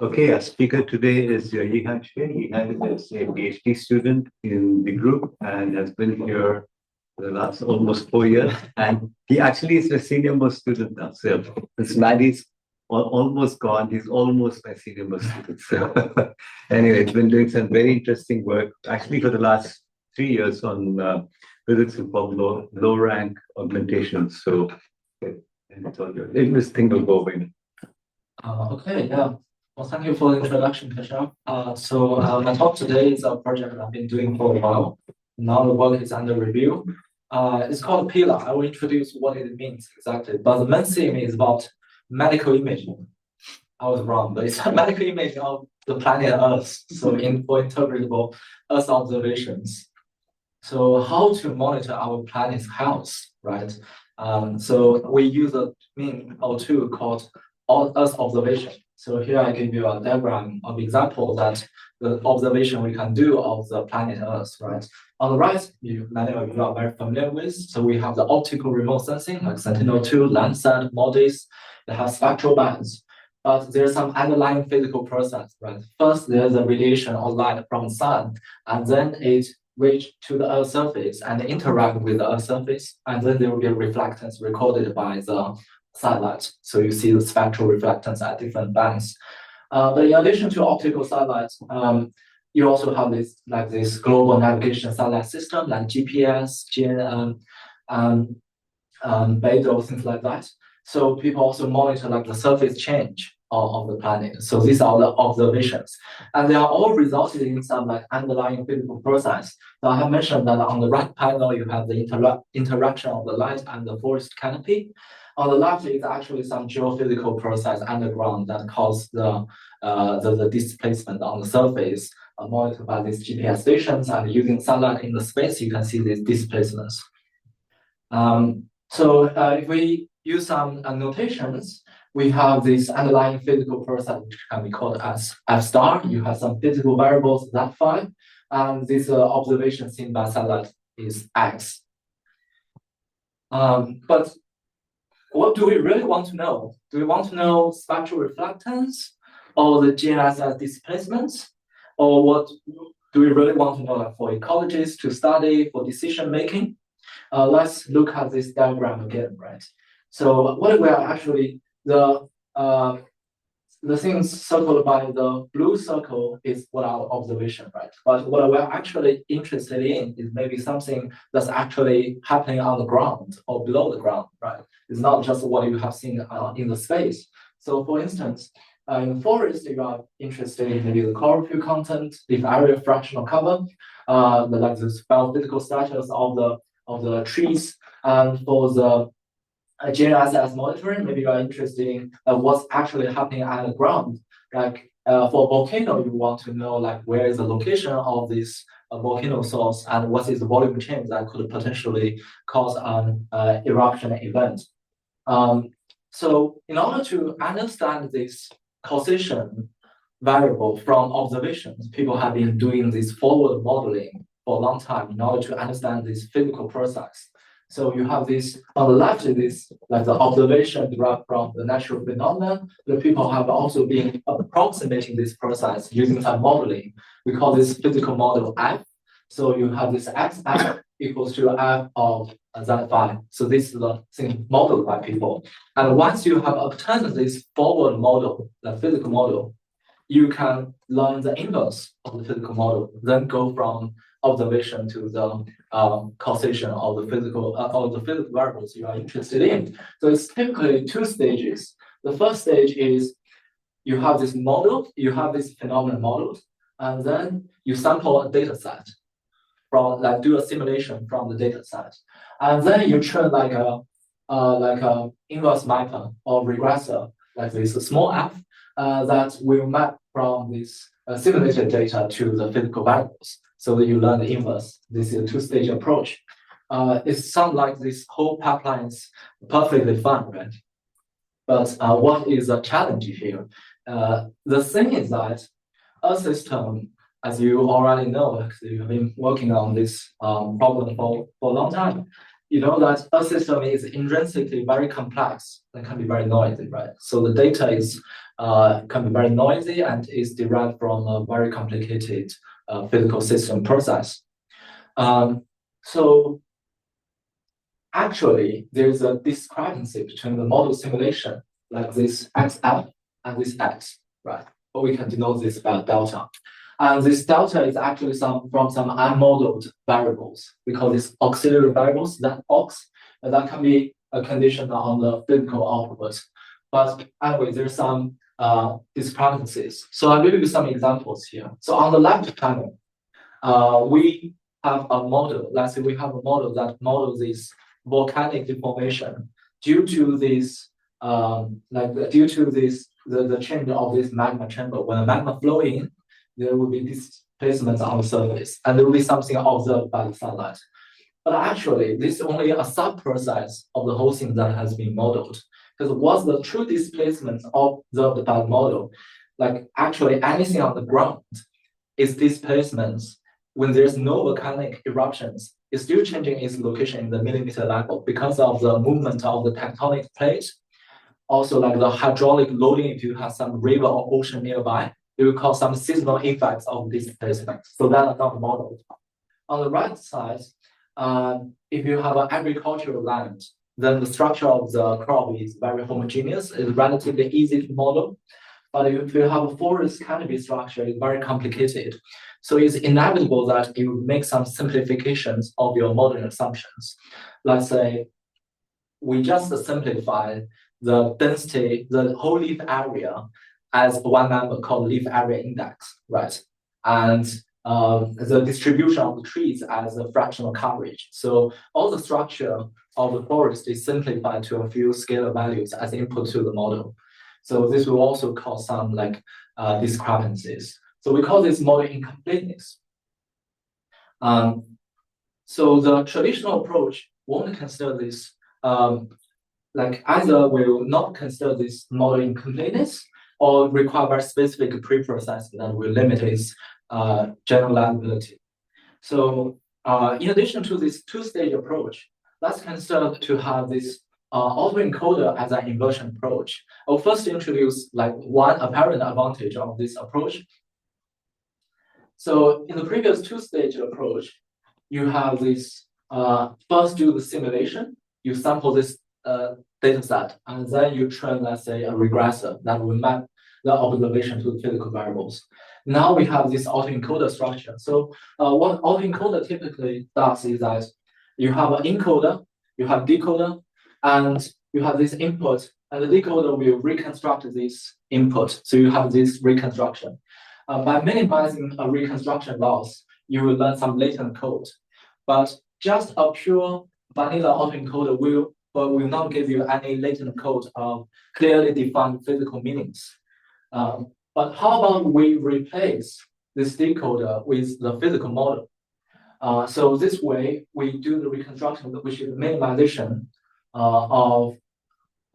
Okay, our speaker today is Yihang She. Yihang is a PhD student in the group and has been here for the last almost 4 years. And he actually is a senior most student now. So this man is almost gone. He's almost my senior most student. So anyway, it's been doing some very interesting work, actually for the last 3 years on physics-informed low-rank augmentation. So this thing will go away. Okay, yeah. Well, thank you for the introduction, Keshav. My talk today is a project I've been doing for a while. Now the work is under review. It's called PILA. I will introduce what it means exactly. But the main theme is about medical imaging. I was wrong, but it's a medical imaging of the planet Earth. So for interpretable Earth observations. So how to monitor our planet's health, right? So we use a mean or tool called Earth observation. So here I give you a diagram of example that the observation we can do of the planet Earth, right? On the right, many of you are very familiar with. So we have the optical remote sensing, like Sentinel-2, Landsat, MODIS. They have spectral bands. But there's some underlying physical process, right? First, there's a radiation or light from the sun, and then it reach to the Earth's surface and interact with the Earth's surface, and then there will be a reflectance recorded by the satellite. So you see the spectral reflectance at different bands. But in addition to optical satellites, you also have this global navigation satellite system like GPS, Beidou, things like that. So people also monitor like the surface change of the planet. So these are the observations, and they are all resulted in some like underlying physical process. So I have mentioned that on the right panel you have the interaction of the light and the forest canopy. On the left is actually some geophysical process underground that cause the displacement on the surface, monitored by these GPS stations, and using sunlight in the space, you can see these displacements. If we use some notations, we have this underlying physical process, which can be called as F star. You have some physical variables, that phi, and this observation seen by satellite is X. But what do we really want to know? Do we want to know spectral reflectance or the GNSS displacements? Or what do we really want to know, like, for ecologists to study, for decision making? Let's look at this diagram again, right? So what we are actually, the things circled by the blue circle is what our observation, right? But what we're actually interested in is maybe something that's actually happening on the ground or below the ground, right? It's not just what you have seen in the space. So for instance, in the forest, you are interested in maybe the chlorophyll content, the area fractional cover, the biophysical status of the trees, and for the GNSS monitoring, maybe you are interested in what's actually happening on the ground. Like for volcano, you want to know like where is the location of this volcano source and what is the volume change that could potentially cause an eruption event. So in order to understand this causation variable from observations, people have been doing this forward modeling for a long time in order to understand this physical process. So you have this on the left, is like the observation derived from the natural phenomena. The people have also been approximating this process using some modeling. We call this physical model F. So you have this X equals to F of Z phi. So this is the thing modeled by people. And once you have obtained this forward model, the physical model, you can learn the inverse of the physical model, then go from observation to the causation of the physical variables you are interested in. So it's typically two stages. The first stage is you have this model, you have this phenomenon model, and then you sample a data set from do a simulation from the data set, and then you train like a inverse mapper or regressor, like this small f that will map from this simulated data to the physical variables, so that you learn the inverse. This is a two-stage approach. It sounds like this whole pipeline is perfectly fun, right? But what is the challenge here? The thing is that a system, as you already know, because you have been working on this problem for a long time, you know that a system is intrinsically very complex and can be very noisy, right? So the data is can be very noisy and is derived from a very complicated physical system process. So actually, there's a discrepancy between the model simulation, like this xf and this x, right? But we can denote this by delta. And this delta is actually from some unmodeled variables. We call this auxiliary variables, that aux, and that can be a condition on the physical output. But anyway, there's some discrepancies. So I'll give you some examples here. So on the left panel, we have a model. Let's say we have a model that models this volcanic deformation due to this, the change of this magma chamber. When the magma flow in, there will be displacements on the surface, and there will be something observed by the sunlight. But actually, this is only a sub-process of the whole thing that has been modeled. Because what's the true displacement observed by the model? Like actually anything on the ground is displacements when there's no volcanic eruptions. It's still changing its location in the millimeter level because of the movement of the tectonic plate. Also, like the hydraulic loading, if you have some river or ocean nearby, it will cause some seasonal effects of displacement. So that are not modeled. On the right side, if you have an agricultural land, then the structure of the crop is very homogeneous, it's relatively easy to model. But if you have a forest canopy structure, it's very complicated. So it's inevitable that you make some simplifications of your modeling assumptions. Let's say we just simplify the density, the whole leaf area as one number called leaf area index, right? And the distribution of the trees as a fractional coverage. So all the structure of the forest is simplified to a few scalar values as input to the model. So this will also cause some like discrepancies. So we call this model incompleteness. So the traditional approach won't consider this, like either will not consider this model incompleteness or require very specific preprocessing that will limit its generalizability. So in addition to this two-stage approach, let's consider to have this autoencoder as an inversion approach. I'll first introduce like one apparent advantage of this approach. So in the previous two-stage approach, you have this first do the simulation, you sample this data set, and then you train, let's say, a regressor that will map the observation to the physical variables. Now we have this autoencoder structure. So what autoencoder typically does is that you have an encoder, you have decoder, and you have this input, and the decoder will reconstruct this input. So you have this reconstruction. By minimizing a reconstruction loss, you will learn some latent code. But just a pure vanilla autoencoder will not give you any latent code of clearly defined physical meanings. But how about we replace this decoder with the physical model? So this way, we do the reconstruction, which is minimization of,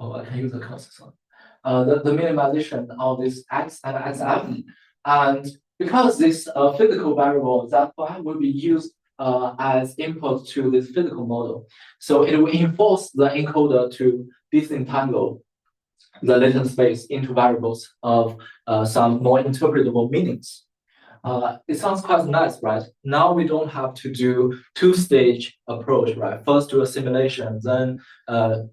I can use the constant one. The minimization of this x and xf. And because this physical variable, that will be used as input to this physical model. So it will enforce the encoder to disentangle the latent space into variables of some more interpretable meanings. It sounds quite nice, right? Now we don't have to do two-stage approach, right? First do a simulation, then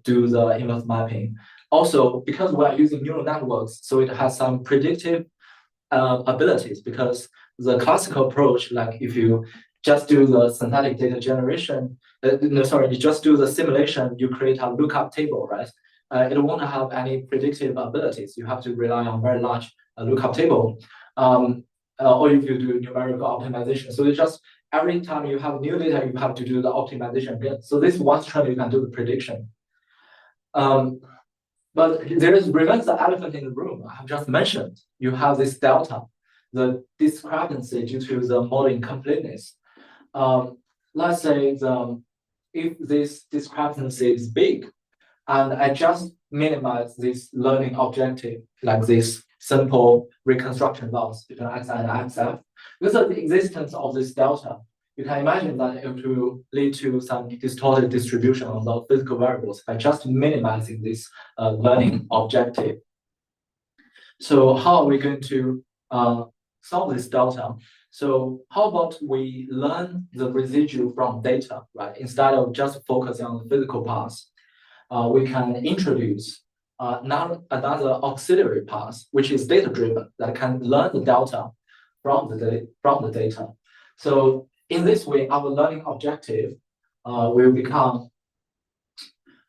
do the inverse mapping. Also, because we are using neural networks, so it has some predictive abilities, because the classical approach, like if you just do the synthetic data generation, you just do the simulation, you create a lookup table, right? It won't have any predictive abilities. You have to rely on very large lookup table. Or if you do numerical optimization. So it's just every time you have new data, you have to do the optimization again. So this once trained, you can do the prediction. But remains the elephant in the room. I have just mentioned, you have this delta, the discrepancy due to the model incompleteness. Let's say if this discrepancy is big, and I just minimize this learning objective, like this simple reconstruction loss between x and xf, because of the existence of this delta, you can imagine that it will lead to some distorted distribution of the physical variables by just minimizing this learning objective. So how are we going to solve this delta? So how about we learn the residual from data, right? Instead of just focusing on the physical parts, we can introduce another auxiliary path, which is data-driven, that can learn the delta from the data. So in this way, our learning objective will become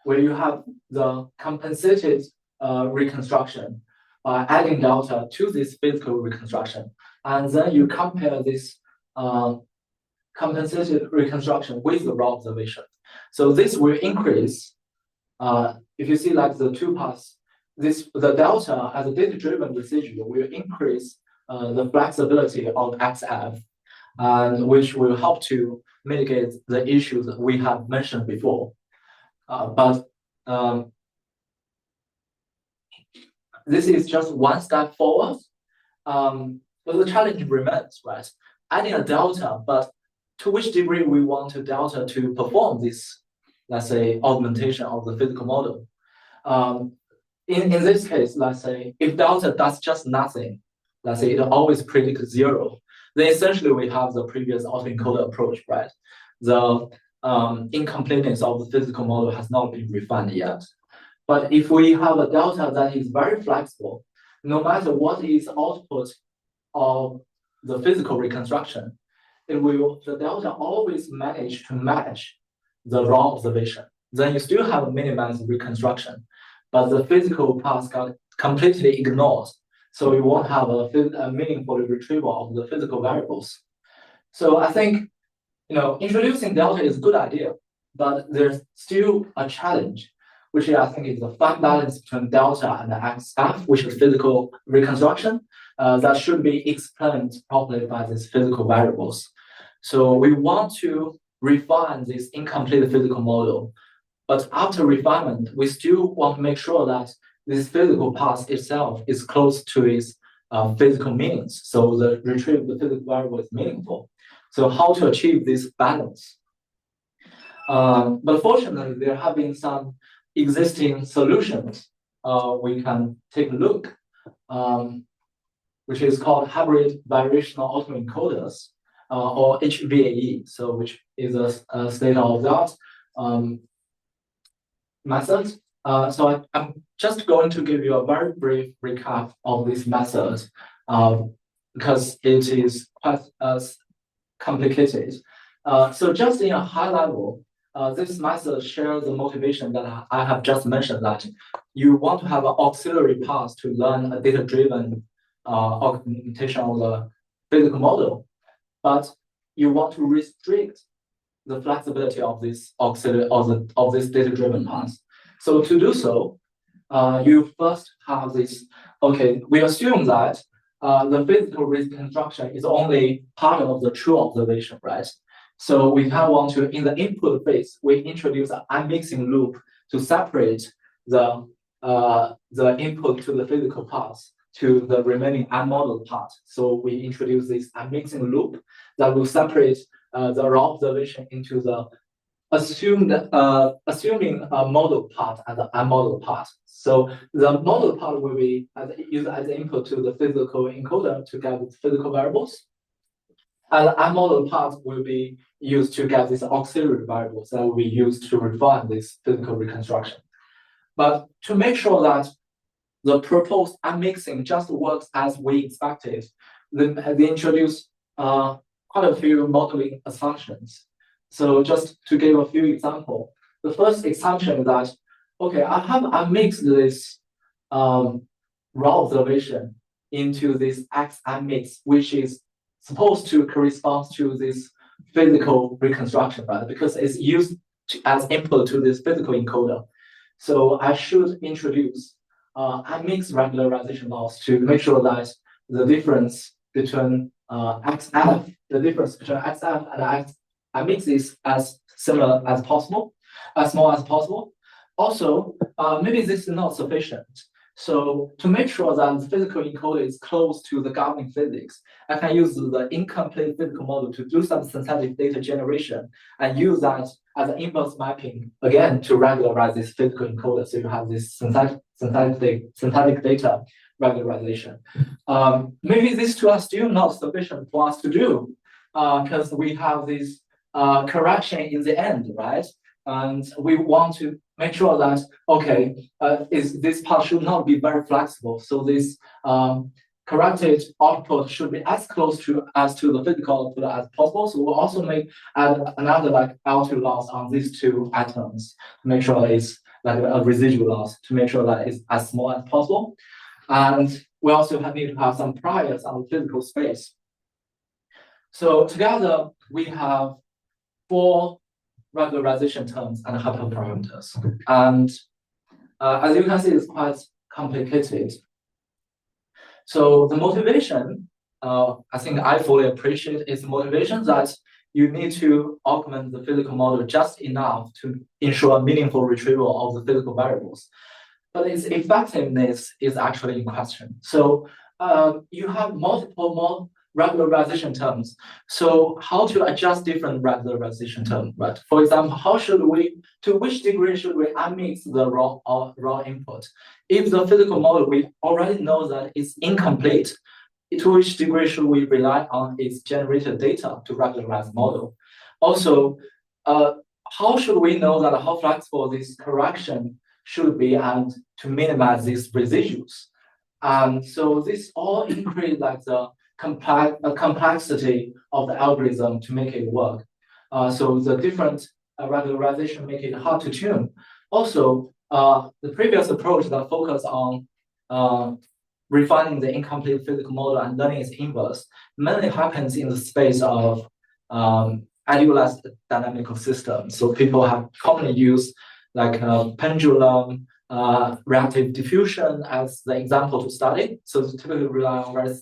where you have the compensated reconstruction by adding delta to this physical reconstruction, and then you compare this compensated reconstruction with the raw observation. So this will increase. If you see like the two paths, the delta as a data-driven residual will increase the flexibility of XF, and which will help to mitigate the issues that we have mentioned before. But this is just one step forward. But the challenge remains, right? Adding a delta, but to which degree we want a delta to perform this, let's say, augmentation of the physical model. In this case, let's say, if delta does just nothing, let's say it always predicts 0, then essentially we have the previous autoencoder approach, right? The incompleteness of the physical model has not been refined yet. But if we have a delta that is very flexible, no matter what is output of the physical reconstruction, the delta always manage to match the raw observation. Then you still have a minimized reconstruction, but the physical parts got completely ignored. So you won't have a meaningful retrieval of the physical variables. So I think, introducing delta is a good idea, but there's still a challenge, which I think is the fine balance between delta and the XF, which is physical reconstruction, that should be explained properly by these physical variables. So we want to refine this incomplete physical model, but after refinement, we still want to make sure that this physical path itself is close to its physical meanings. So the retrieve the physical variable is meaningful. So how to achieve this balance? But fortunately, there have been some existing solutions we can take a look, which is called hybrid variational autoencoders, or HVAE, so which is a state-of-the-art method. So I'm just going to give you a very brief recap of this method because it is quite complicated. So just in a high level, this method shares the motivation that I have just mentioned, that you want to have an auxiliary path to learn a data-driven augmentation of the physical model, but you want to restrict the flexibility of this auxiliary of this data-driven path. So to do so, you first have this. Okay, we assume that the physical reconstruction is only part of the true observation, right? So we kind of want to, in the input phase, we introduce an unmixing loop to separate the input to the physical path to the remaining unmodeled part. So we introduce this unmixing loop that will separate the raw observation into the assuming a model part and the unmodeled part. So the model part will be used as the input to the physical encoder to get the physical variables. And the unmodeled part will be used to get these auxiliary variables that will be used to refine this physical reconstruction. But to make sure that the proposed unmixing just works as we expected, they introduce quite a few modeling assumptions. So just to give a few examples, the first assumption is that, okay, I mixed this raw observation into this X unmix, which is supposed to correspond to this physical reconstruction, right? Because it's used as input to this physical encoder. So I should introduce unmixed regularization laws to make sure that the difference between XF, the difference between XF and X, I mix this as similar as possible, as small as possible. Also, maybe this is not sufficient. So to make sure that the physical encoder is close to the governing physics, I can use the incomplete physical model to do some synthetic data generation and use that as an inverse mapping, again, to regularize this physical encoder. So you have this synthetic data regularization. Maybe these two are still not sufficient for us to do because we have this correction in the end, right? And we want to make sure that, okay, this part should not be very flexible. So this corrected output should be as close to the physical output as possible. So we'll also add another like L2 loss on these two atoms to make sure it's like a residual loss to make sure that it's as small as possible. And we also need to have some priors on the physical space. So together we have 4 regularization terms and hyperparameters. And as you can see, it's quite complicated. So the motivation, I think I fully appreciate is the motivation that you need to augment the physical model just enough to ensure meaningful retrieval of the physical variables. But its effectiveness is actually in question. So you have multiple regularization terms. So how to adjust different regularization terms, right? For example, to which degree should we unmix the raw input? If the physical model, we already know that it's incomplete, to which degree should we rely on its generated data to regularize the model? Also, how should we know that how flexible this correction should be and to minimize these residuals? And so this all increase like the complexity of the algorithm to make it work. So the different regularization make it hard to tune. Also, the previous approach that focused on refining the incomplete physical model and learning its inverse mainly happens in the space of idealized dynamical systems. So people have commonly used like pendulum, reactive diffusion as the example to study. So it's typically rely on very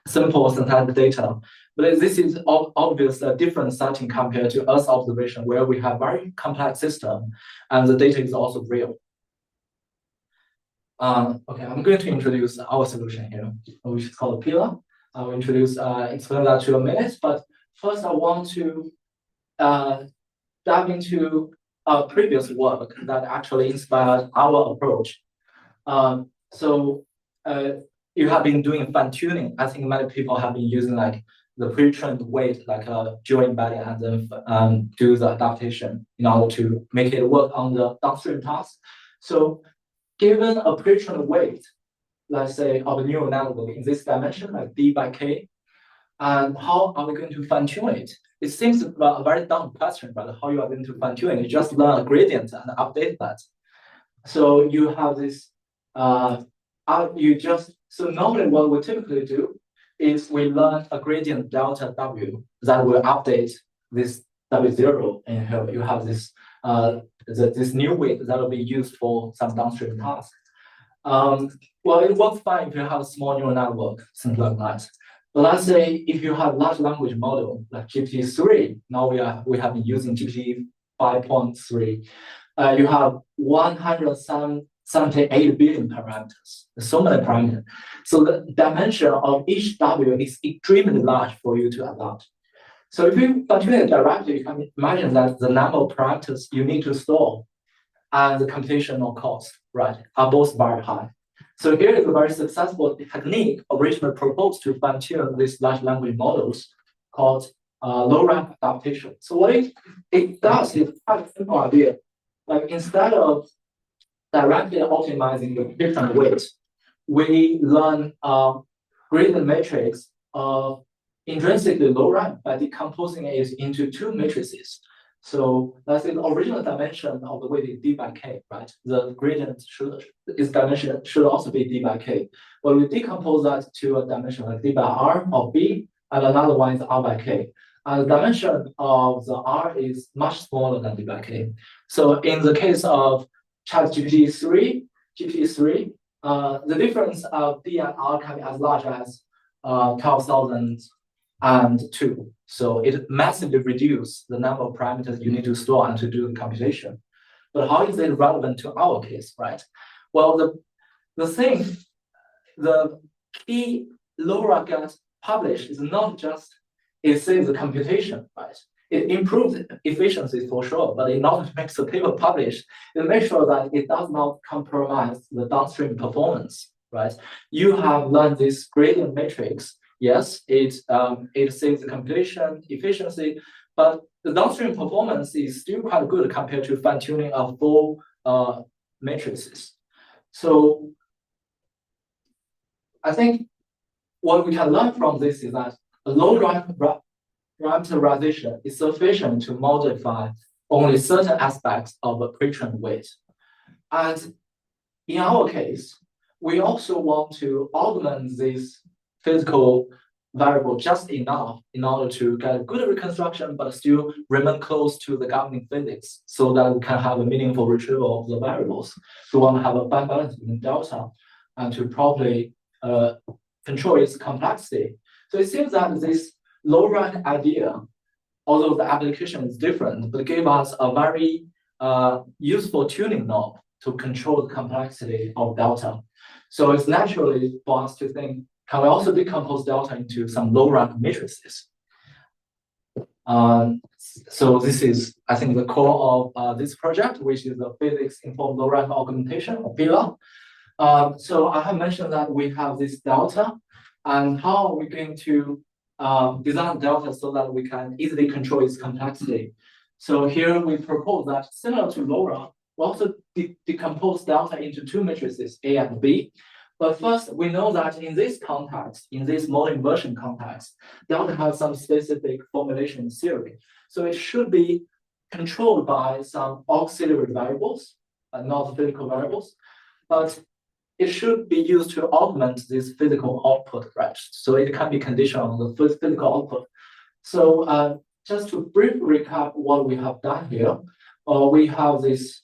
simple synthetic data. But this is obviously a different setting compared to Earth observation, where we have very complex system and the data is also real. Okay, I'm going to introduce our solution here, which is called PILA. I'll explain that to a minute, but first I want to dive into previous work that actually inspired our approach. So you have been doing fine tuning. I think many people have been using like the pre-trained weight, like a geo-embedding, and then do the adaptation in order to make it work on the downstream task. So given a pre-trained weight, let's say of a neural network in this dimension, like d by k, and how are we going to fine tune it? It seems a very dumb question, but how you are going to fine tune it? You just learn a gradient and update that. So you have this, so normally what we typically do is we learn a gradient delta W that will update this W0, and here you have this, this new weight that will be used for some downstream tasks. Well, it works fine if you have a small neural network, something like that. But let's say if you have large language model like GPT-3, now we have been using GPT 5.3. You have 178 billion parameters, so many parameters. So the dimension of each W is extremely large for you to adapt. So if you fine-tune it directly, you can imagine that the number of parameters you need to store and the computational cost, right, are both very high. So here is a very successful technique originally proposed to fine-tune these large language models called low-rank adaptation. So what it does is quite a simple idea. Like instead of directly optimizing the different weights, we learn gradient matrix of intrinsically low rank by decomposing it into 2 matrices. So let's say the original dimension of the weight is d by k, right? The gradient its dimension should also be d by k. But we decompose that to a dimension like d by r of b, and another one is r by k. And the dimension of the r is much smaller than d by k. So in the case of GPT-3, the difference of d and r can be as large as 12,002. So it massively reduces the number of parameters you need to store and to do the computation. But how is it relevant to our case, right? Well, the key LoRa get published is not just it saves the computation, right? It improves efficiency for sure, but in order to make the paper published, it makes sure that it does not compromise the downstream performance, right? You have learned this gradient matrix. Yes, it saves the computation efficiency, but the downstream performance is still quite good compared to fine-tuning of full matrices. So I think what we can learn from this is that a low parameterization is sufficient to modify only certain aspects of a pre-trained weight. And in our case, we also want to augment this physical variable just enough in order to get a good reconstruction, but still remain close to the governing physics so that we can have a meaningful retrieval of the variables. So we want to have a fine balance in delta and to properly control its complexity. So it seems that this low-rank idea, although the application is different, but gave us a very useful tuning knob to control the complexity of delta. So it's naturally for us to think, can we also decompose delta into some low-rank matrices? So this is, I think, the core of this project, which is the Physics-Informed Low-Rank Augmentation, or PILA. So I have mentioned that we have this delta, and how are we going to design delta so that we can easily control its complexity? So here we propose that similar to LoRa, we also decompose delta into two matrices, A and B. But first, we know that in this context, in this model inversion context, delta has some specific formulation theory. So it should be controlled by some auxiliary variables, not physical variables, but it should be used to augment this physical output, right? So it can be conditional on the physical output. So just to briefly recap what we have done here, we have this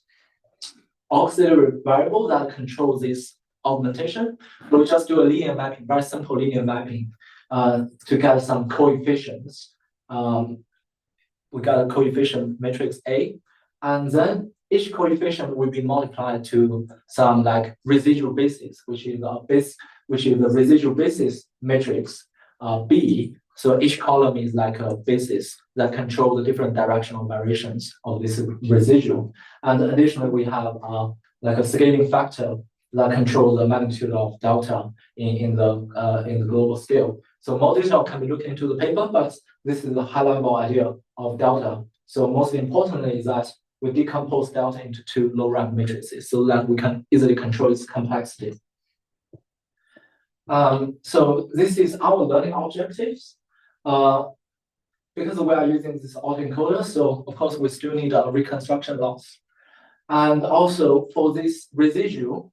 auxiliary variable that controls this augmentation. We'll just do a linear mapping, very simple linear mapping to get some coefficients. We got a coefficient matrix A, and then each coefficient will be multiplied to some like residual basis, which is the residual basis matrix B. So each column is like a basis that controls the different directional variations of this residual. And additionally, we have like a scaling factor that controls the magnitude of delta in the global scale. So more detail can be looked into the paper, but this is a high-level idea of delta. So most importantly is that we decompose delta into two low-rank matrices so that we can easily control its complexity. So this is our learning objectives. Because we are using this autoencoder, so of course we still need a reconstruction loss. And also for this residual,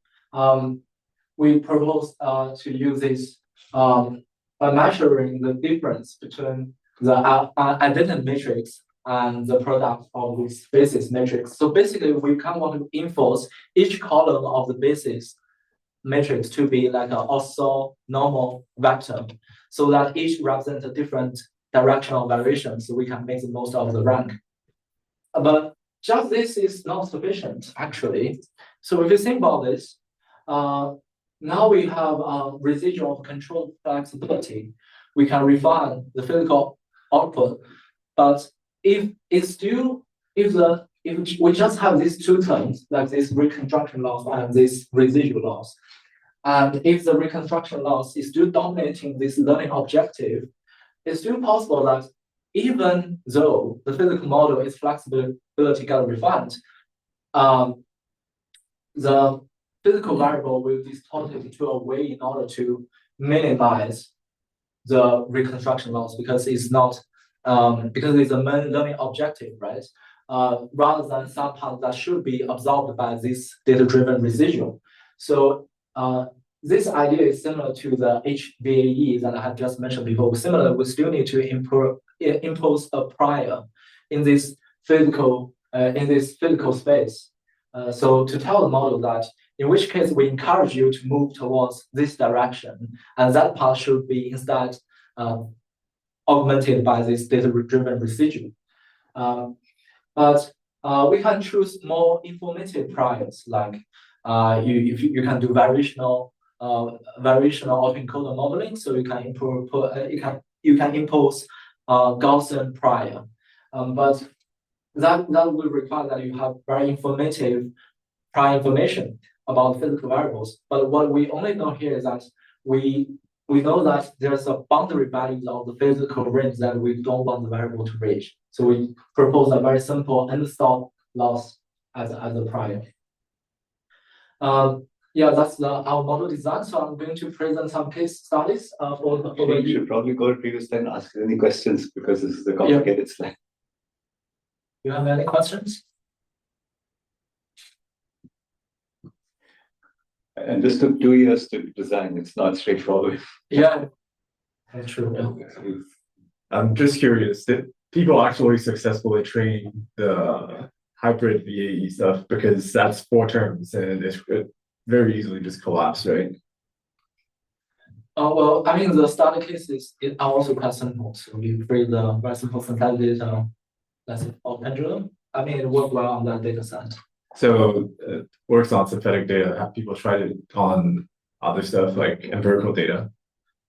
we propose to use this by measuring the difference between the identity matrix and the product of this basis matrix. So basically, we kind of want to enforce each column of the basis matrix to be like an orthonormal vector, so that each represents a different directional variation, so we can make the most of the rank. But just this is not sufficient, actually. So if you think about this, now we have a residual of control flexibility. We can refine the physical output, but if we just have these two terms, like this reconstruction loss and this residual loss, and if the reconstruction loss is still dominating this learning objective, it's still possible that even though the physical model is flexibility got refined, the physical variable will distort it to a way in order to minimize the reconstruction loss because it's not because it's a main learning objective, right? Rather than some part that should be absorbed by this data-driven residual. So this idea is similar to the HVAE that I had just mentioned before. Similar, we still need to impose a prior in this physical space. So to tell the model that in which case we encourage you to move towards this direction, and that part should be instead augmented by this data-driven residual. But we can choose more informative priors, like You can do variational autoencoder modeling, so you can impose Gaussian prior, but that will require that you have very informative prior information about physical variables. But what we only know here is that we know that there's a boundary values of the physical range that we don't want the variable to reach. So we propose a very simple end-stop loss as a prior. Yeah, that's our model design. So I'm going to present some case studies for the. You should probably go to previous slide and ask any questions because this is a complicated slide. You have any questions? And this took 2 years to design. It's not straightforward. Yeah, that's true. Yeah. I'm just curious, did people actually successfully train the hybrid VAE stuff? Because that's 4 terms and it could very easily just collapse, right? Well, I mean, the starter cases are also quite simple. So we create the very simple synthetic data, that's of pendulum. I mean, it worked well on that data set. So it works on synthetic data. Have people tried it on other stuff like empirical data?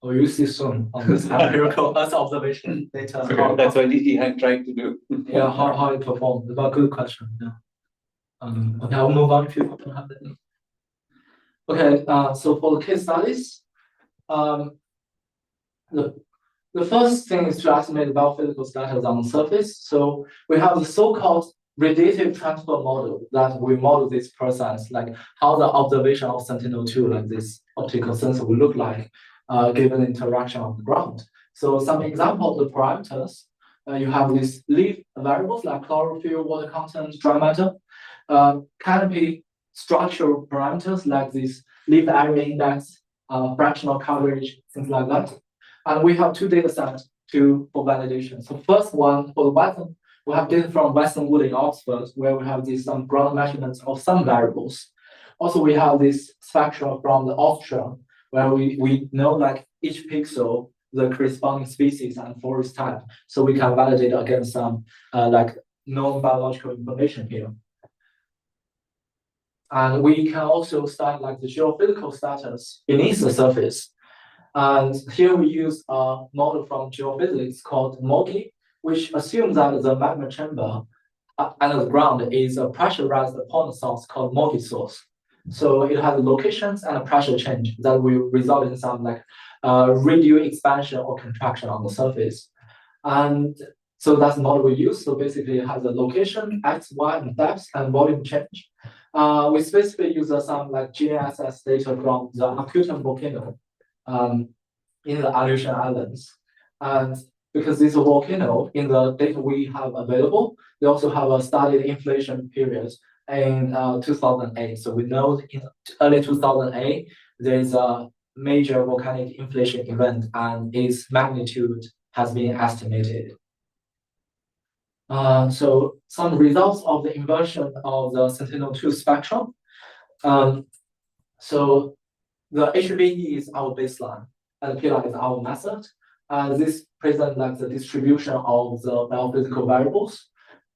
Oh, you see soon on this empirical observation data. Okay, that's what Yihang tried to do. Yeah, how it performed. But good question. Yeah. Okay, I'll move on if you don't have any. Okay, so for the case studies, the first thing is to estimate the biophysical status on the surface. So we have the so-called radiative transfer model that we model this process, like how the observation of Sentinel-2, like this optical sensor, will look like given interaction on the ground. So some example of the parameters, you have these leaf variables like chlorophyll, water content, dry matter, canopy structural parameters like this leaf area index, fractional coverage, things like that. And we have 2 data sets for validation. So first one for the Western, we have data from Western Wood in Oxford, where we have some ground measurements of some variables. Also, we have this spectrum from the Austria, where we know like each pixel, the corresponding species and forest type. So we can validate against some like known biological information here. And we can also start like the geophysical status beneath the surface. And here we use a model from geophysics called MOGI, which assumes that the magma chamber under the ground is a pressurized point source called MOGI source. So it has locations and a pressure change that will result in some like radial expansion or contraction on the surface. And so that's the model we use. So basically it has a location, X, Y, and depth and volume change. We specifically use some like GNSS data from the Akutan volcano in the Aleutian Islands. And because this volcano, in the data we have available, they also have a studied inflation period in 2008. So we know in early 2008, there's a major volcanic inflation event and its magnitude has been estimated. So some results of the inversion of the Sentinel-2 spectrum. So the HVE is our baseline and PILA is our method. This presents like the distribution of the biophysical variables.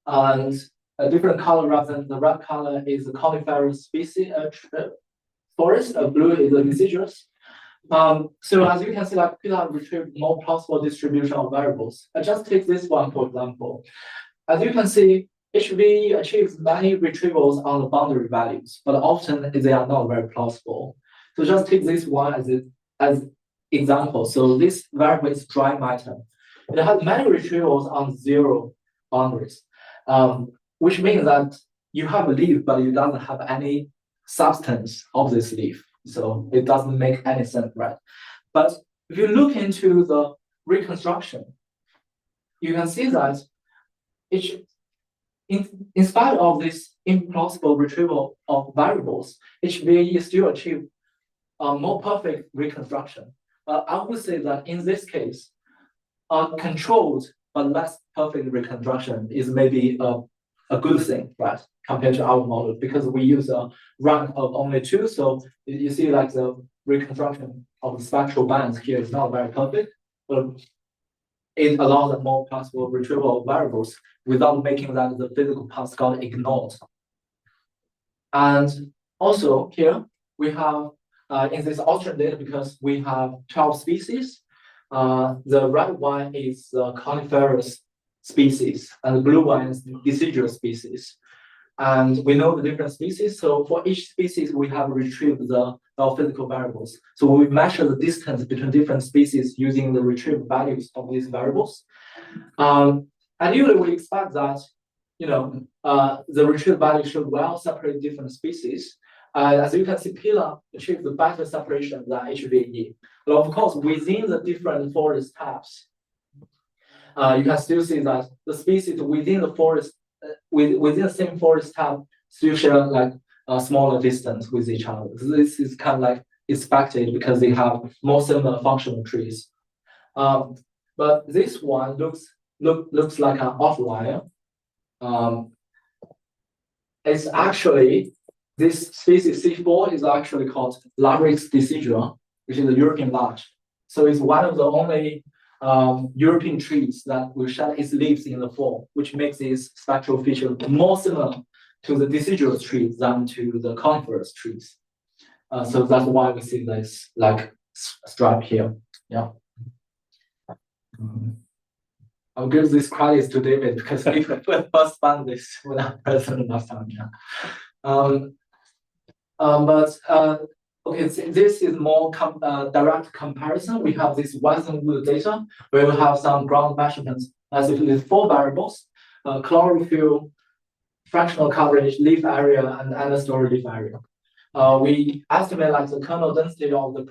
And a different color rather than the red color is the coniferous species forest, blue is the deciduous. So as you can see, like PILA retrieved more possible distribution of variables. I just take this one, for example. As you can see, HV achieves many retrievals on the boundary values, but often they are not very plausible. So just take this one as example. So this variable is dry matter. It has many retrievals on 0 boundaries, which means that you have a leaf, but it doesn't have any substance of this leaf. So it doesn't make any sense, right? But if you look into the reconstruction, you can see that in spite of this implausible retrieval of variables, HVAE still achieve a more perfect reconstruction. I would say that in this case, a controlled but less perfect reconstruction is maybe a good thing, right? Compared to our model, because we use a rank of only 2. So you see like the reconstruction of the spectral bands here is not very perfect, but it allows a more possible retrieval of variables without making that the physical parts got ignored. And Also here we have in this alternate data, because we have 12 species, the red one is the coniferous species and the blue one is decidual species. And we know the different species. So for each species, we have retrieved the physical variables. So we measure the distance between different species using the retrieved values of these variables. Ideally, we expect that the retrieved value should well separate different species. As you can see, PILA achieved the better separation than HVE. But of course, within the different forest types, you can still see that the species within the forest, within the same forest type, still share like a smaller distance with each other. This is kind of like expected because they have more similar functional trees. But this one looks like an outlier. It's actually, this species C4 is actually called Larix decidua, which is a European larch. So it's one of the only European trees that will shed its leaves in the fall, which makes its spectral feature more similar to the deciduous trees than to the coniferous trees. So that's why we see this like stripe here. Yeah. I'll give this credit to David because he first found this when I present last time. Yeah. Okay, so this is more direct comparison. We have this Western wood data where we have some ground measurements as if with 4 variables: chlorophyll, fractional coverage, leaf area, and understory leaf area. We estimate like the kernel density of the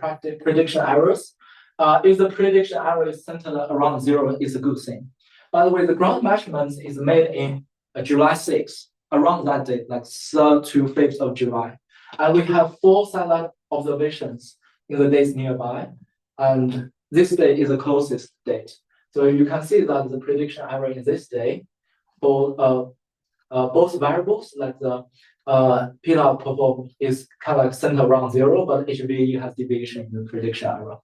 prediction errors. If the prediction error is centered around 0, it's a good thing. By the way, the ground measurements is made in July 6th, around that date, like 3rd to 5th of July. And we have 4 satellite observations in the days nearby. And this day is the closest date. So you can see that the prediction error in this day for both variables, like the PILA perform is kind of like centered around 0, but HVE has deviation in the prediction error.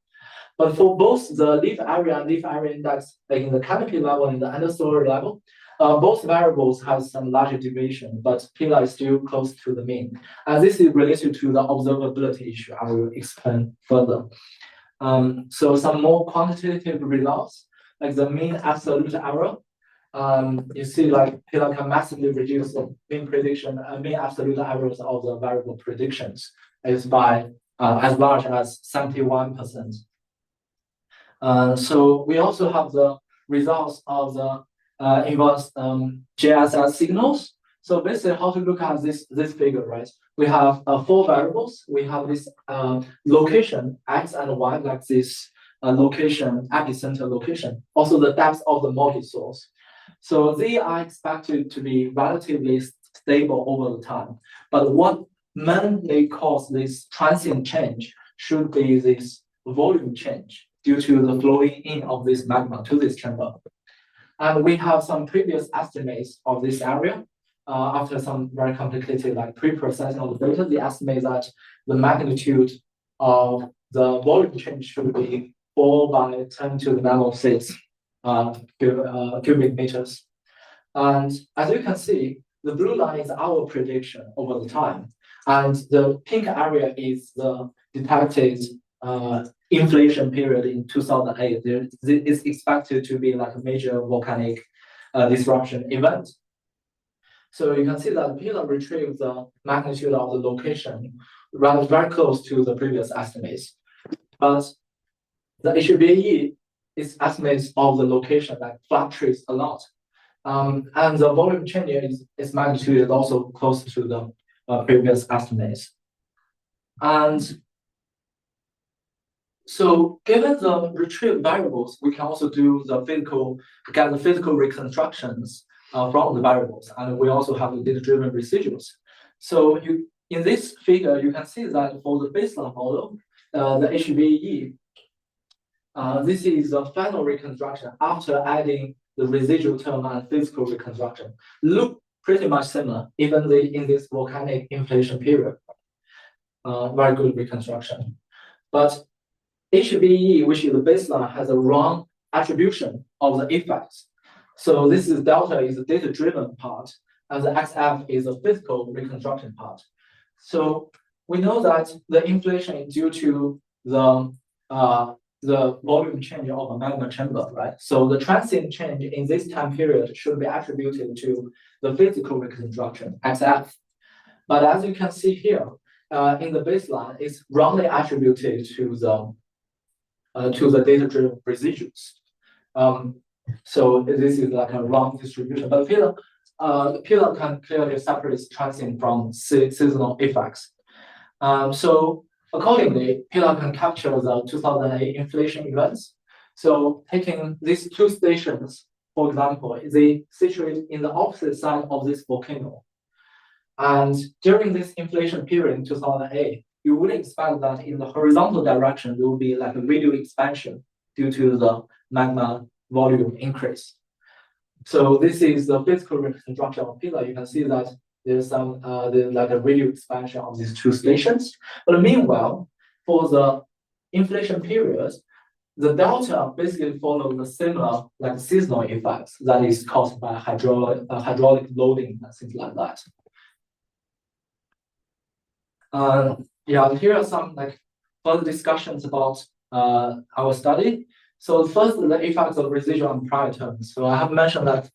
But for both the leaf area and leaf area index, like in the canopy level and the understory level, both variables have some larger deviation, but PILA is still close to the mean. And this is related to the observability issue. I will explain further. So some more quantitative results, like the mean absolute error. You see like PILA can massively reduce the mean prediction and mean absolute errors of the variable predictions is by as large as 71%. So we also have the results of the inverse JSS signals. So basically how to look at this figure, right? We have 4 variables. We have this location, X and Y, like this location, epicenter location. Also the depth of the multi-source. So they are expected to be relatively stable over the time. But what mainly cause this transient change should be this volume change due to the flowing in of this magma to this chamber. And we have some previous estimates of this area. After some very complicated like pre-processing of the data, they estimate that the magnitude of the volume change should be 4 by 10 to the level 6 cubic meters. And as you can see, the blue line is our prediction over the time. And the pink area is the detected inflation period in 2008. It's expected to be like a major volcanic disruption event. So you can see that PILA retrieved the magnitude of the location very close to the previous estimates. But the HVE is estimates of the location that fluctuates a lot. And the volume change its magnitude is also close to the previous estimates. And so given the retrieved variables, we can also do the physical reconstructions from the variables. And we also have the data-driven residuals. So in this figure, you can see that for the baseline model, the HVE, this is the final reconstruction after adding the residual term and physical reconstruction. Look pretty much similar, even in this volcanic inflation period. Very good reconstruction. But HVE, which is the baseline, has a wrong attribution of the effects. So this delta is the data-driven part, and the XF is the physical reconstruction part. So we know that the inflation is due to the volume change of a magma chamber, right? So the transient change in this time period should be attributed to the physical reconstruction, XF. But as you can see here, in the baseline, it's wrongly attributed to the data-driven residuals. So this is like a wrong distribution. But PILA can clearly separate transient from seasonal effects. So accordingly, PILA can capture the 2008 inflation events. So taking these two stations, for example, they situate in the opposite side of this volcano. And during this inflation period in 2008, you would expect that in the horizontal direction, there will be like a radial expansion due to the magma volume increase. So this is the physical reconstruction of PILA. You can see that there's like a radial expansion of these two stations. But meanwhile, for the inflation periods, the delta basically follows the similar like seasonal effects that is caused by hydraulic loading and things like that. Yeah, here are some like further discussions about our study. So first, the effects of residual and prior terms. So I have mentioned that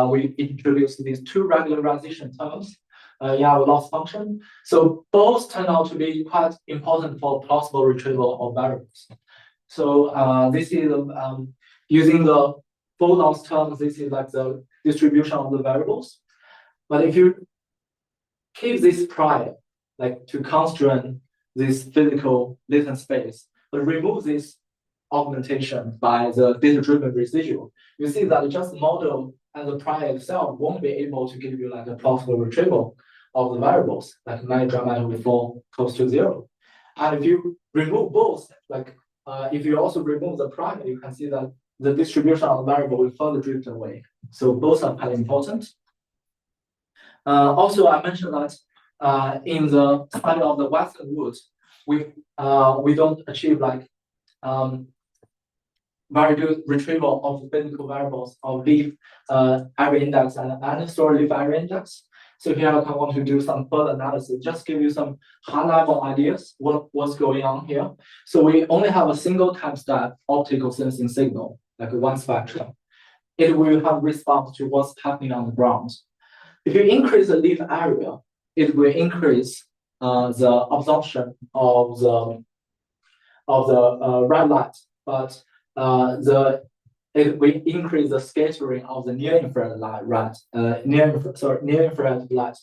we introduced these two regularization terms in our loss function. So both turn out to be quite important for plausible retrieval of variables. So this is using the full loss terms. This is like the distribution of the variables. But if you keep this prior, like to constrain this physical latent space, but remove this augmentation by the data-driven residual, you see that just the model and the prior itself won't be able to give you like a plausible retrieval of the variables, like my dramatic will fall close to zero. And if you remove both, like if you also remove the prior, you can see that the distribution of the variable will further drift away. So both are quite important. Also, I mentioned that in the study of the Western woods, we don't achieve like very good retrieval of the physical variables of leaf area index and understory leaf area index. So here I want to do some further analysis, just give you some high-level ideas what's going on here. So we only have a single time-step optical sensing signal, like one spectrum. It will have response to what's happening on the ground. If you increase the leaf area, it will increase the absorption of the red light, but it will increase the scattering of the near infrared light, near infrared light.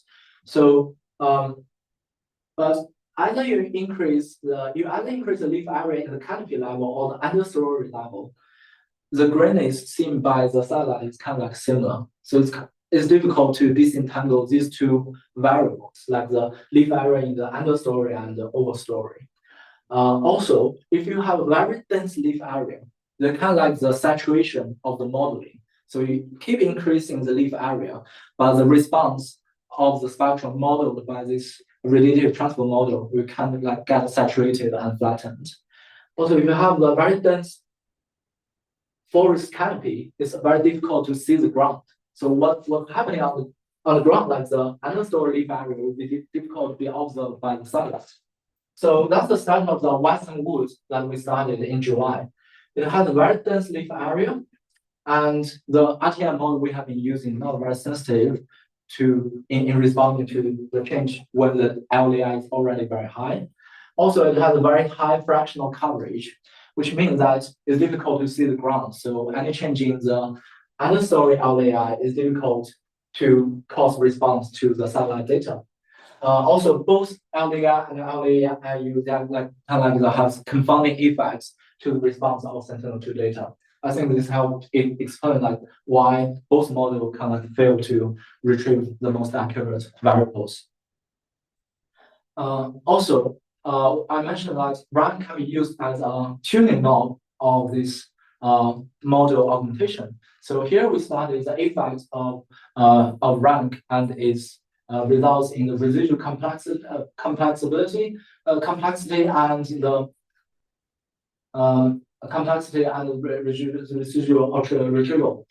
So, but either you increase the leaf area in the canopy level or the understory level, the grainness seen by the satellite is kind of like similar. So it's difficult to disentangle these two variables, like the leaf area in the understory and the overstory. Also, if you have a very dense leaf area, they're kind of like the saturation of the modeling. So you keep increasing the leaf area, but the response of the spectrum modeled by this relative transfer model will kind of like get saturated and flattened. Also, if you have a very dense forest canopy, it's very difficult to see the ground. So what's happening on the ground, like the understory leaf area, will be difficult to be observed by the satellite. So that's the start of the Western woods that we started in July. It has a very dense leaf area, and the RTM model we have been using not very sensitive to in responding to the change when the LAI is already very high. Also, it has a very high fractional coverage, which means that it's difficult to see the ground. So any change in the understory LAI is difficult to cause response to the satellite data. Also, both LDI and LAIU that like have confounding effects to the response of Sentinel-2 data. I think this helped explain like why both models kind of fail to retrieve the most accurate variables. Also, I mentioned that rank can be used as a tuning knob of this model augmentation. So here we studied the effects of rank and its results in the residual complexity and the residual retrieval.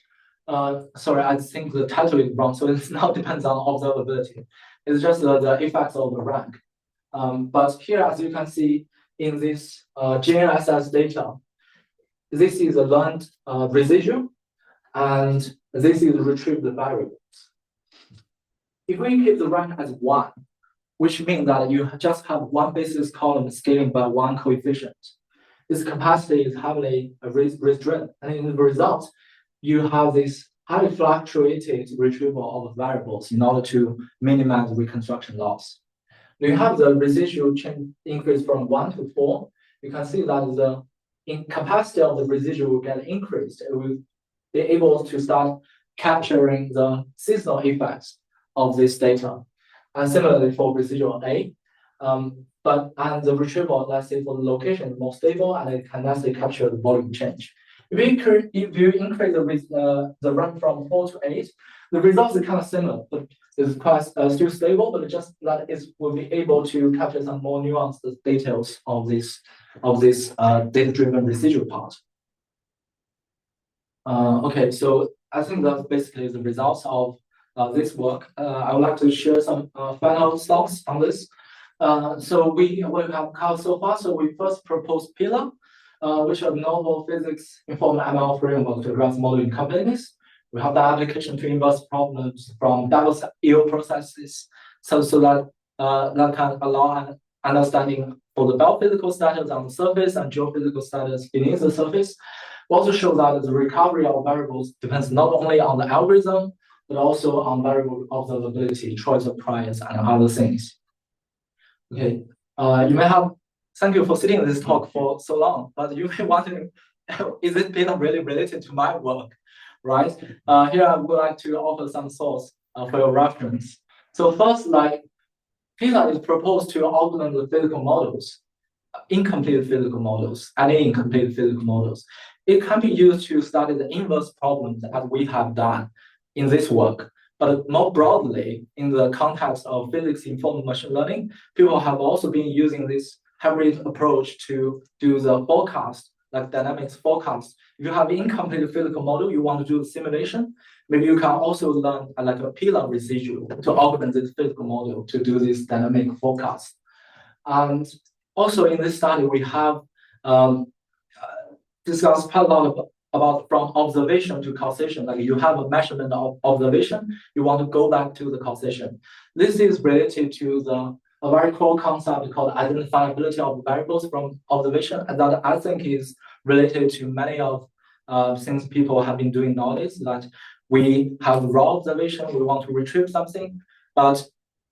Sorry, I think the title is wrong, so it now depends on observability. It's just the effects of the rank. But here, as you can see in this GNSS data, this is a learned residual, and this is retrieved variables. If we keep the rank as 1, which means that you just have one basis column scaling by one coefficient, this capacity is heavily restrained, and in the result, you have this highly fluctuated retrieval of variables in order to minimize reconstruction loss. When you have the residual change increase from 1 to 4, you can see that the capacity of the residual will get increased. It will be able to start capturing the seasonal effects of this data. And similarly for residual A, and the retrieval, let's say for the location, is more stable, and it can actually capture the volume change. If you increase the rank from 4 to 8, the results are kind of similar, but it's quite still stable, but just that it will be able to capture some more nuanced details of this data-driven residual part. Okay, so I think that's basically the results of this work. I would like to share some final thoughts on this. So we have covered so far. So we first proposed PILA, which is a novel physics-informed ML framework to address model incompleteness. We have the application to inverse problems from diverse EO processes, so that that can allow an understanding for the biophysical status on the surface and geophysical status beneath the surface. We also show that the recovery of variables depends not only on the algorithm, but also on variable observability, choice of priors, and other things. Okay, you may have, thank you for sitting in this talk for so long, but you may wonder, is this data really related to my work, right? Here I would like to offer some thoughts for your reference. So first, like, PILA is proposed to augment the physical models, incomplete physical models, and incomplete physical models. It can be used to study the inverse problems as we have done in this work. But more broadly, in the context of physics-informed machine learning, people have also been using this hybrid approach to do the forecast, like dynamics forecast. If you have incomplete physical model, you want to do the simulation, maybe you can also learn like a PILA residual to augment this physical model to do this dynamic forecast. And also in this study, we have discussed quite a lot about from observation to causation. Like you have a measurement of observation, you want to go back to the causation. This is related to a very core concept called identifiability of variables from observation, and that I think is related to many of things people have been doing nowadays. That we have raw observation, we want to retrieve something, but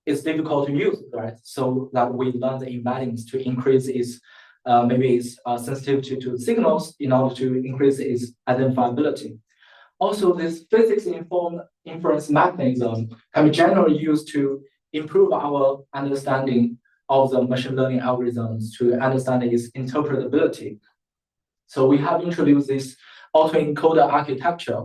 it's difficult to use, right? So that we learn the embeddings to increase its maybe its sensitivity to signals in order to increase its identifiability. Also, this physics-informed inference mechanism can be generally used to improve our understanding of the machine learning algorithms to understand its interpretability. So we have introduced this autoencoder architecture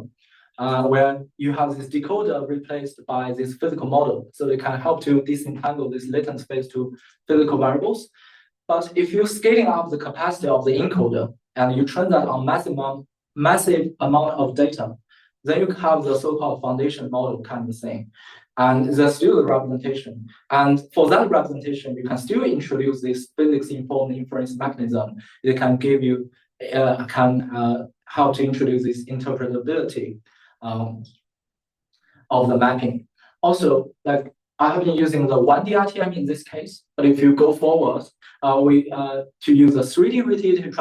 where you have this decoder replaced by this physical model. So they can help to disentangle this latent space to physical variables. But if you're scaling up the capacity of the encoder and you train that on massive amount of data, then you have the so-called foundation model kind of thing. And there's still a representation. And for that representation, you can still introduce this physics-informed inference mechanism. It can give you, how to introduce this interpretability of the mapping. Also, like I have been using the 1D RTM in this case, but if you go forward, to use a 3D radiated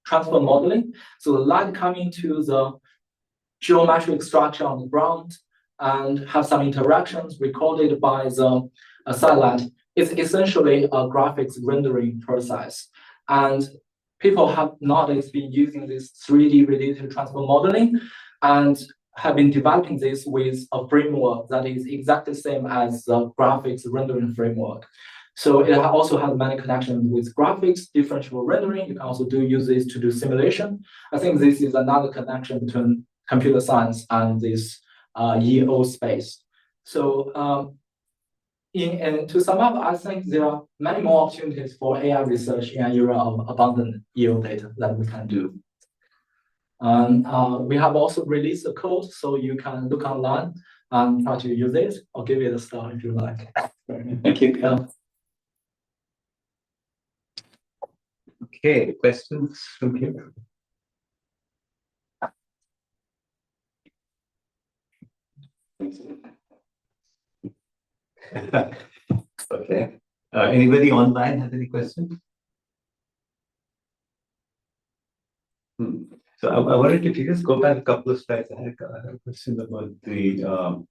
transfer modeling. So the light coming to the geometric structure on the ground and have some interactions recorded by the satellite. It's essentially a graphics rendering process. And people have nowadays been using this 3D radiated transfer modeling and have been developing this with a framework that is exactly the same as the graphics rendering framework. So it also has many connections with graphics, differential rendering. You can also use this to do simulation. I think this is another connection between computer science and this EO space. So to sum up, I think there are many more opportunities for AI research in an era of abundant EO data that we can do. And we have also released a code, so you can look online and try to use it, or give it a star if you like. Thank you. Okay, questions from here? Okay. Anybody online have any questions? So I wanted to just go back a couple of slides. I had a question about the one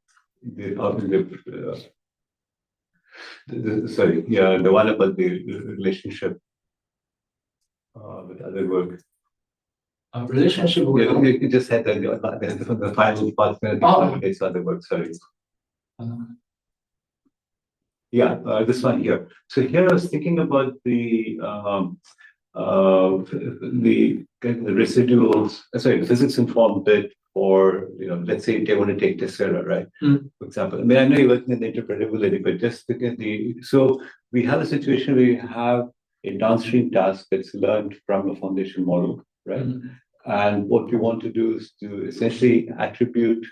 about the relationship with other work. Relationship with Yeah, you just had the final part where it's other work. Sorry. Yeah, this one here. So here I was thinking about the residuals. Sorry, the physics-informed bit for let's say they want to take Tessera, right? For example, I mean, I know you're working in the interpretability, but just look at so we have a situation where you have a downstream task that's learned from a foundation model, right? And what we want to do is to essentially attribute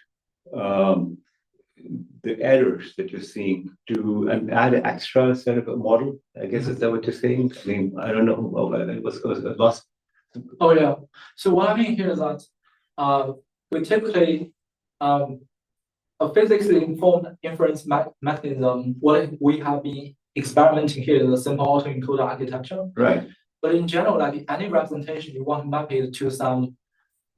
the errors that you're seeing to and add an extra set of a model. I guess is that what you're saying? I mean, I don't know. I was lost. Oh yeah. So what I mean here is that we typically a physics-informed inference mechanism. What we have been experimenting here is a simple autoencoder architecture. Right. But in general, like any representation, you want to map it to some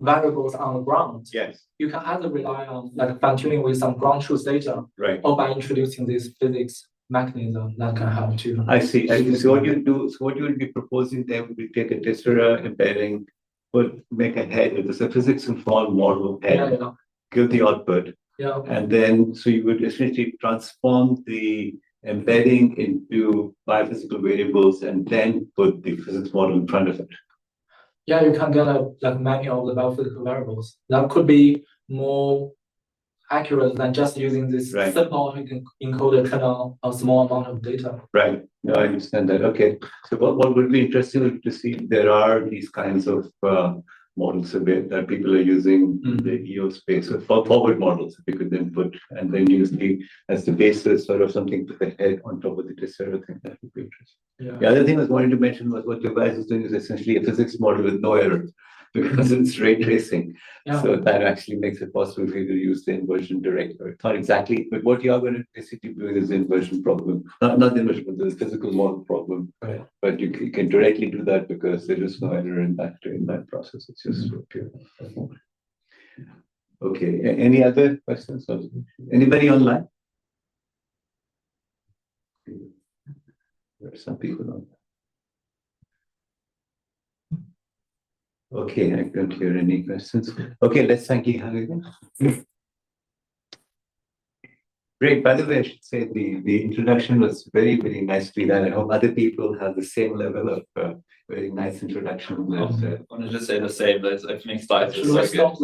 variables on the ground. Yes. You can either rely on like fine-tuning with some ground truth data, right, or by introducing this physics mechanism that can help to. I see. So what you do, so what you will be proposing there would be take a Tessera embedding, make a head with a physics-informed model head, give the output, and then so you would essentially transform the embedding into biophysical variables and then put the physics model in front of it. Yeah, you can get many of the biophysical variables. That could be more accurate than just using this simple encoder trained on a small amount of data. Right. No, I understand that. Okay. So what would be interesting to see if there are these kinds of models that people are using in the EO space, so forward models, if you could then put and then use as the basis sort of something to the head on top of the Tessera thing. That would be interesting. Yeah. The other thing I was wanting to mention was what you guys is doing is essentially a physics model with no errors because it's ray tracing. Yeah. So that actually makes it possible for you to use the inversion directly. It's not exactly, but what you are going to basically do is the inversion problem, not the inversion, but the physical model problem. Right. But you can directly do that because there is no error in that process. It's just pure. Okay. Any other questions? Anybody online? There are some people on. Okay, I don't hear any questions. Okay, let's thank Yihang again. Great. By the way, I should say the introduction was very, very nicely done. I hope other people have the same level of very nice introduction. I want to just say the same. Those opening slides are so good.